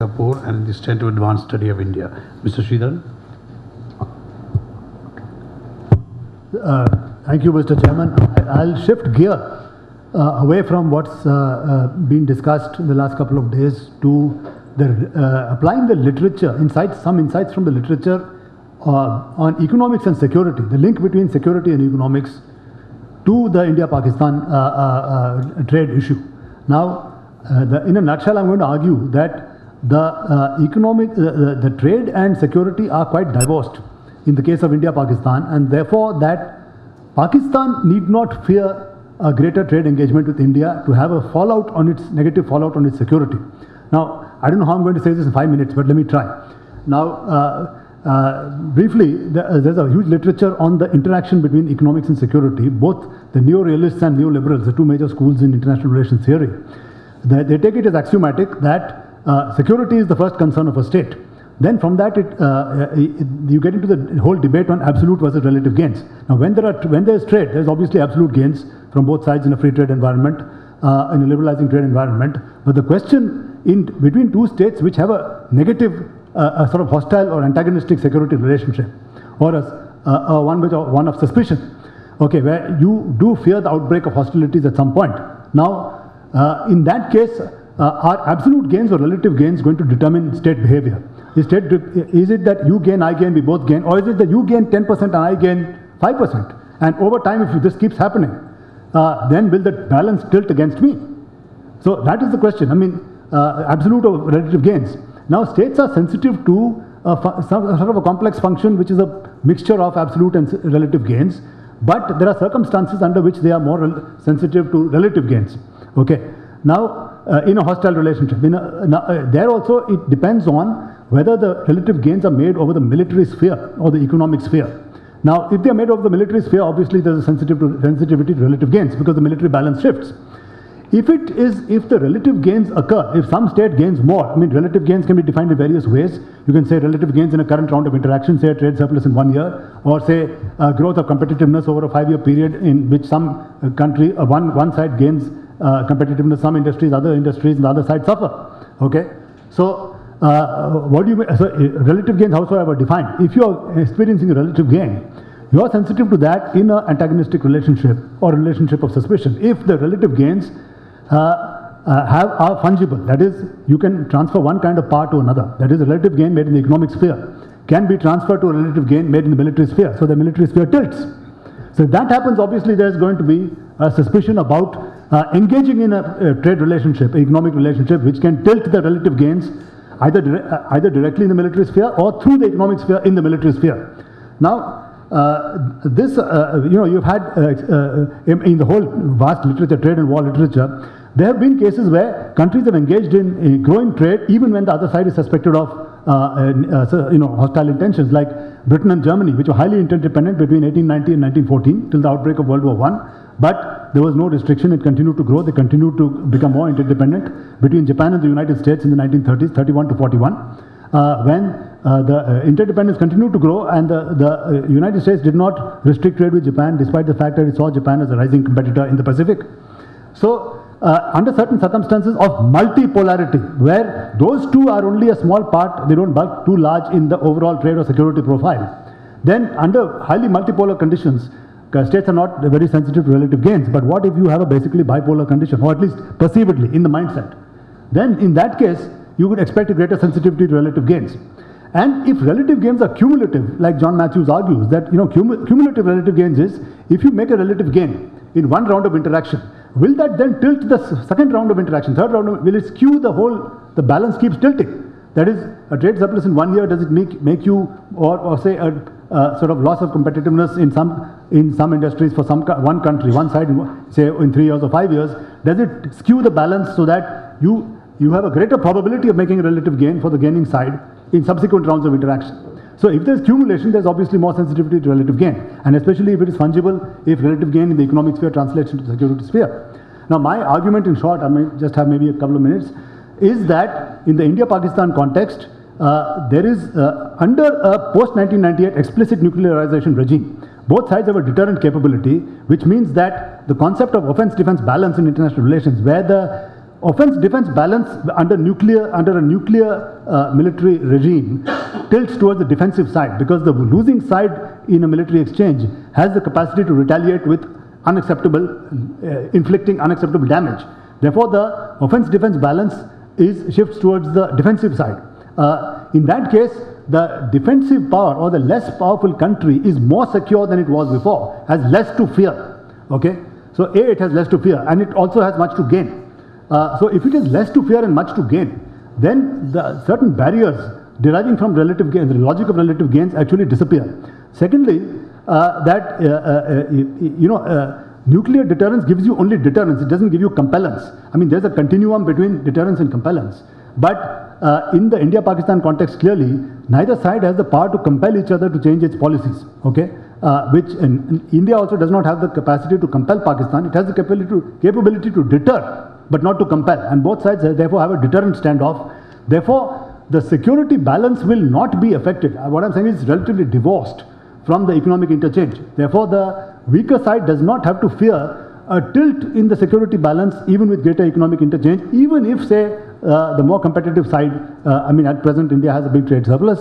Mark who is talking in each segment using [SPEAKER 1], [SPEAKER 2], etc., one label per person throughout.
[SPEAKER 1] Kapoor and the Center to Advanced Study of India. Mr. Sridharan.
[SPEAKER 2] Thank you, Mr. Chairman. I'll shift gear away from what's been discussed in the last couple of days to applying the literature, some insights from the literature on economics and security, the link between security and economics to the India-Pakistan trade issue. Now, in a nutshell, I'm going to argue that the trade and security are quite divorced in the case of India-Pakistan, and therefore that Pakistan need not fear a greater trade engagement with India to have a negative fallout on its security. Now, I don't know how I'm going to say this in 5 minutes, but let me try. Now, briefly, there's a huge literature on the interaction between economics and security. Both the neo-realists and neoliberals, the two major schools in international relations theory, they take it as axiomatic that security is the first concern of a state. Then from that, you get into the whole debate on absolute versus relative gains. Now, when there's trade, there's obviously absolute gains from both sides in a free trade environment, in a liberalizing trade environment. But the question between two states which have a negative, a sort of hostile or antagonistic security relationship, or one of suspicion, okay, where you do fear the outbreak of hostilities at some point. Now, in that case, are absolute gains or relative gains going to determine state behavior? Is it that you gain, I gain, we both gain, or is it that you gain 10% and I gain 5%? And over time, if this keeps happening, then will the balance tilt against me? So that is the question. I mean, absolute or relative gains. Now, states are sensitive to some sort of a complex function which is a mixture of absolute and relative gains, but there are circumstances under which they are more sensitive to relative gains. Okay. Now, in a hostile relationship, there also it depends on whether the relative gains are made over the military sphere or the economic sphere. Now, if they are made over the military sphere, obviously there is a sensitivity to relative gains because the military balance shifts. If the relative gains occur, if some state gains more, I mean, relative gains can be defined in various ways. You can say relative gains in a current round of interaction, say a trade surplus in 1 year, or say growth of competitiveness over a 5-year period in which some country, one side gains competitiveness, some industries, other industries, and the other side suffer. Okay, so what do you mean? So relative gains, howsoever defined, if you are experiencing a relative gain, you are sensitive to that in an antagonistic relationship or relationship of suspicion. If the relative gains are fungible, that is, you can transfer one kind of power to another. That is, a relative gain made in the economic sphere can be transferred to a relative gain made in the military sphere. So the military sphere tilts. So if that happens, obviously there is going to be a suspicion about engaging in a trade relationship, economic relationship, which can tilt the relative gains either directly in the military sphere or through the economic sphere in the military sphere. Now, you've had in the whole vast literature, trade and war literature, there have been cases where countries have engaged in growing trade even when the other side is suspected of hostile intentions, like Britain and Germany, which were highly interdependent between 1890 and 1914 till the outbreak of World War I. But there was no restriction, it continued to grow, they continued to become more interdependent. Between Japan and the United States in the 1930s, 31 to 41, when the interdependence continued to grow and the United States did not restrict trade with Japan despite the fact that it saw Japan as a rising competitor in the Pacific. So, under certain circumstances of multipolarity, where those two are only a small part, they don't bulk too large in the overall trade or security profile, then under highly multipolar conditions, states are not very sensitive to relative gains. But what if you have a basically bipolar condition, or at least perceivably in the mindset? Then in that case, you would expect a greater sensitivity to relative gains. And if relative gains are cumulative, like John Matthews argues, that cumulative relative gains is, if you make a relative gain in one round of interaction, will that then tilt the second round of interaction, third round will it skew the balance keeps tilting? That is, a trade surplus in 1 year, does it make you, or say a sort of loss of competitiveness in some industries for one country, one side, say in 3 years or 5 years, does it skew the balance so that you have a greater probability of making a relative gain for the gaining side in subsequent rounds of interaction? So if there's accumulation, there's obviously more sensitivity to relative gain, and especially if it is fungible, if relative gain in the economic sphere translates into the security sphere. Now, my argument in short, I may just have maybe a couple of minutes, is that in the India-Pakistan context, there is, under a post-1998 explicit nuclearization regime, both sides have a deterrent capability, which means that the concept of offense-defense balance in international relations, where the offense-defense balance under a nuclear military regime tilts towards the defensive side, because the losing side in a military exchange has the capacity to retaliate with inflicting unacceptable damage. Therefore, the offense-defense balance shifts towards the defensive side. In that case, the defensive power or the less powerful country is more secure than it was before, has less to fear. Okay, so it has less to fear, and it also has much to gain. So if it has less to fear and much to gain, then the certain barriers deriving from relative gains, the logic of relative gains, actually disappear. Secondly, nuclear deterrence gives you only deterrence, it doesn't give you compellence. I mean, there's a continuum between deterrence and compellence. But in the India-Pakistan context, clearly, neither side has the power to compel each other to change its policies, okay? Which India also does not have the capacity to compel Pakistan. It has the capability to deter, but not to compel. And both sides therefore have a deterrent standoff. Therefore, the security balance will not be affected. What I'm saying is relatively divorced from the economic interchange. Therefore, the weaker side does not have to fear a tilt in the security balance, even with greater economic interchange, even if, say, the more competitive side, at present India has a big trade surplus,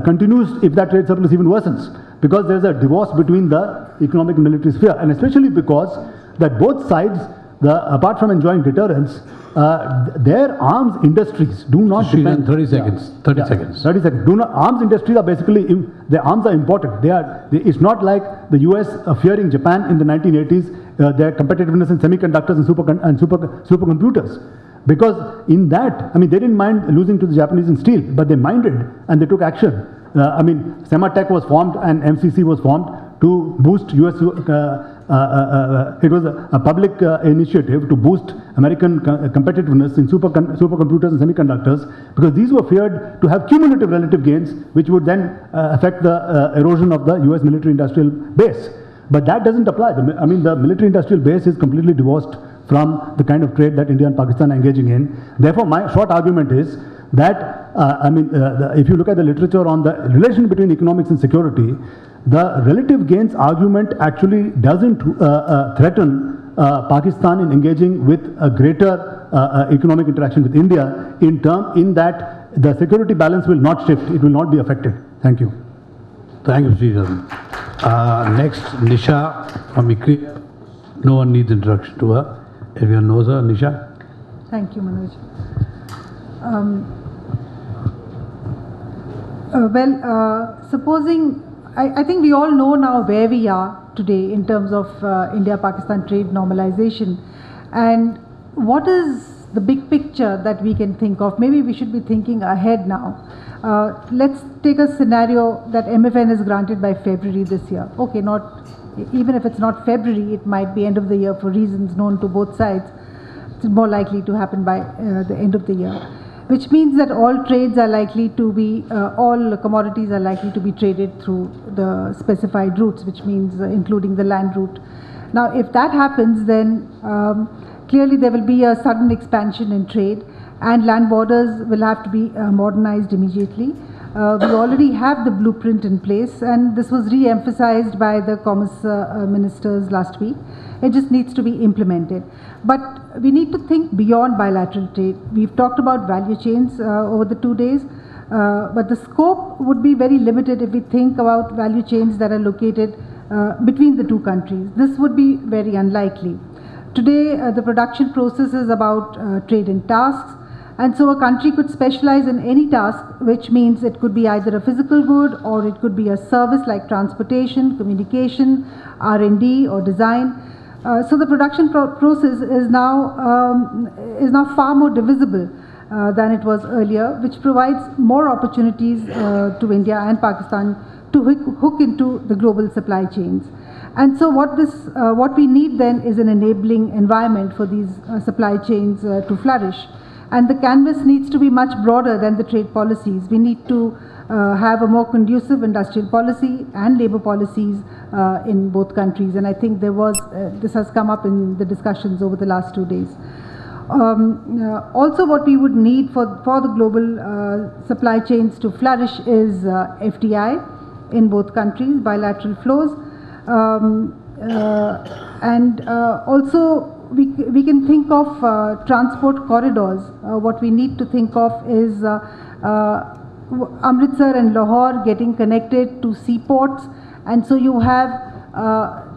[SPEAKER 2] continues if that trade surplus even worsens, because there's a divorce between the economic and military sphere, and especially because that both sides, apart from enjoying deterrence, their arms industries do not depend.
[SPEAKER 1] 30 seconds. 30 seconds.
[SPEAKER 2] 30 seconds. Arms industries are basically, the arms are imported. It's not like the US fearing Japan in the 1980s, their competitiveness in semiconductors and supercomputers. Because in that, they didn't mind losing to the Japanese in steel, but they minded and they took action. Sematech was formed and MCC was formed to boost US, it was a public initiative to boost American competitiveness in supercomputers and semiconductors, because these were feared to have cumulative relative gains, which would then affect the erosion of the US military industrial base. But that doesn't apply. The military industrial base is completely divorced from the kind of trade that India and Pakistan are engaging in. Therefore, my short argument is that, if you look at the literature on the relation between economics and security, the relative gains argument actually doesn't threaten Pakistan in engaging with a greater economic interaction with India in that the security balance will not shift, it will not be affected. Thank you.
[SPEAKER 1] Thank you, Sridharan. Next, Nisha from ICRI. No one needs introduction to her. Everyone knows her. Nisha.
[SPEAKER 3] Thank you, Manoj. Supposing, I think we all know now where we are today in terms of India-Pakistan trade normalization, and what is the big picture that we can think of. Maybe we should be thinking ahead now. Let's take a scenario that MFN is granted by February this year. Okay, even if it's not February, it might be end of the year for reasons known to both sides. It's more likely to happen by the end of the year, which means that all trades are likely to be, all commodities are likely to be traded through the specified routes, which means including the land route. Now, if that happens, then clearly there will be a sudden expansion in trade, and land borders will have to be modernized immediately. We already have the blueprint in place, and this was re-emphasized by the commerce ministers last week. It just needs to be implemented. But we need to think beyond bilateral trade. We've talked about value chains over the 2 days, but the scope would be very limited if we think about value chains that are located between the two countries. This would be very unlikely. Today, the production process is about trade in tasks, and so a country could specialize in any task, which means it could be either a physical good or it could be a service like transportation, communication, R&D or design. So the production process is now far more divisible than it was earlier, which provides more opportunities to India and Pakistan to hook into the global supply chains. And so what we need then is an enabling environment for these supply chains to flourish. And the canvas needs to be much broader than the trade policies. We need to have a more conducive industrial policy and labor policies in both countries. And I think this has come up in the discussions over the last 2 days. Also, what we would need for the global supply chains to flourish is FDI in both countries, bilateral flows. Also, we can think of transport corridors. What we need to think of is Amritsar and Lahore getting connected to seaports, and so you have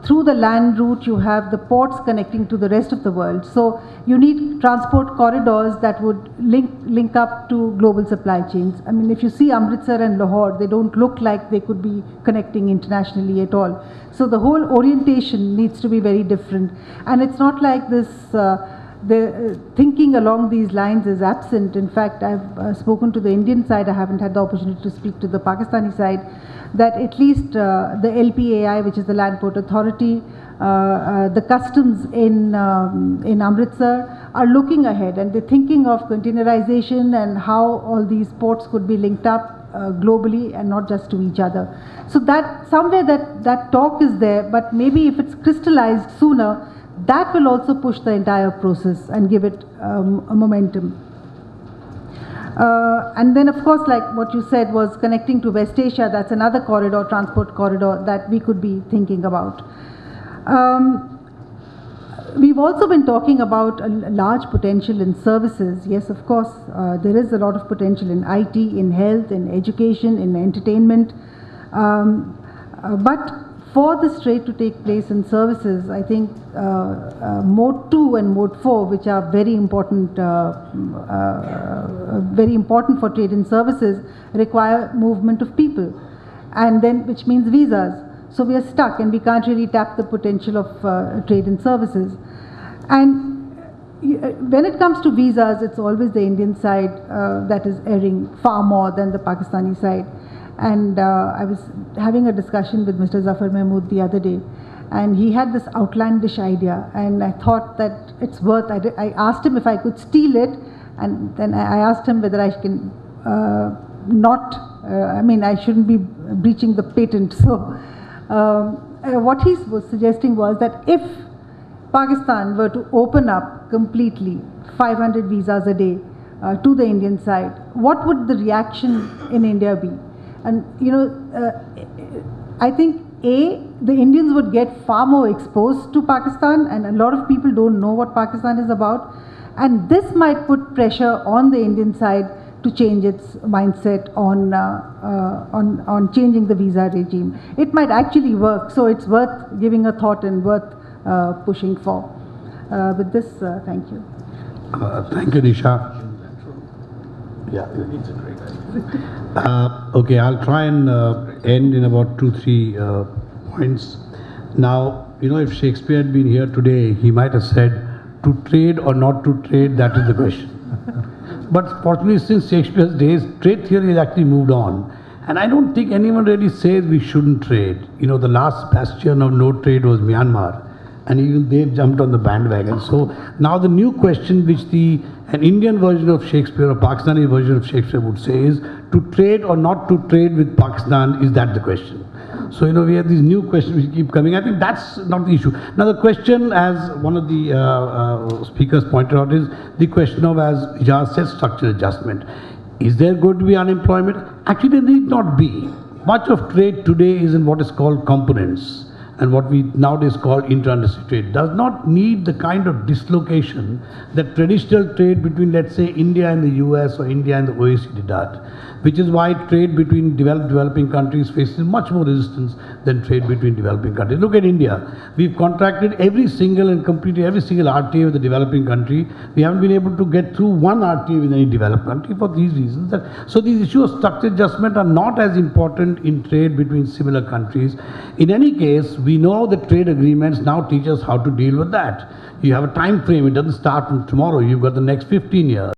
[SPEAKER 3] through the land route you have the ports connecting to the rest of the world. So you need transport corridors that would link up to global supply chains. I mean, if you see Amritsar and Lahore, they don't look like they could be connecting internationally at all. So the whole orientation needs to be very different, and it's not like this the thinking along these lines is absent. In fact, I've spoken to the Indian side. I haven't had the opportunity to speak to the Pakistani side, that at least the LPAI, which is the Land Port Authority, the customs in Amritsar are looking ahead, and they're thinking of containerization and how all these ports could be linked up globally and not just to each other. So that somewhere that talk is there, but maybe if it's crystallized sooner, that will also push the entire process and give it a momentum. And then, of course, like what you said was connecting to West Asia, that's another corridor, transport corridor, that we could be thinking about. We've also been talking about a large potential in services. Yes, of course, there is a lot of potential in IT, in health, in education, in entertainment. But for this trade to take place in services, I think Mode 2 and Mode 4, which are very important for trade in services, require movement of people, and then which means visas. So we are stuck, and we can't really tap the potential of trade in services. And when it comes to visas, it's always the Indian side that is erring far more than the Pakistani side. And I was having a discussion with Mr. Zafar Mahmood the other day, and he had this outlandish idea, and I thought that it's worth, I asked him if I could steal it, and then I asked him whether I can I shouldn't be breaching the patent. So what he was suggesting was that if Pakistan were to open up completely 500 visas a day to the Indian side, what would the reaction in India be? And I think the Indians would get far more exposed to Pakistan, and a lot of people don't know what Pakistan is about, and this might put pressure on the Indian side to change its mindset on changing the visa regime. It might actually work, so it's worth giving a thought and worth pushing for. With this, thank you.
[SPEAKER 1] Thank you, Nisha. Yeah. Okay, I'll try and end in about 2-3 points. Now, if Shakespeare had been here today, he might have said, to trade or not to trade, that is the question. But fortunately, since Shakespeare's days, trade theory has actually moved on. And I don't think anyone really says we shouldn't trade. The last bastion of no trade was Myanmar, and even they've jumped on the bandwagon. So now the new question which an Indian version of Shakespeare or Pakistani version of Shakespeare would say is, to trade or not to trade with Pakistan, is that the question? So, we have these new questions which keep coming. I think that's not the issue. Now, the question, as one of the speakers pointed out, is the question of, as Ijaz said, structural adjustment. Is there going to be unemployment? Actually, there need not be. Much of trade today is in what is called components, and what we nowadays call intra-industry trade. Does not need the kind of dislocation that traditional trade between, let's say, India and the US or India and the OECD did, which is why trade between developing countries faces much more resistance than trade between developing countries. Look at India. We've contracted every single and completed every single RTA with the developing country. We haven't been able to get through one RTA with any developed country for these reasons. So these issues of structural adjustment are not as important in trade between similar countries. In any case, we know that trade agreements now teach us how to deal with that. You have a time frame. It doesn't start from tomorrow. You've got the next 15 years.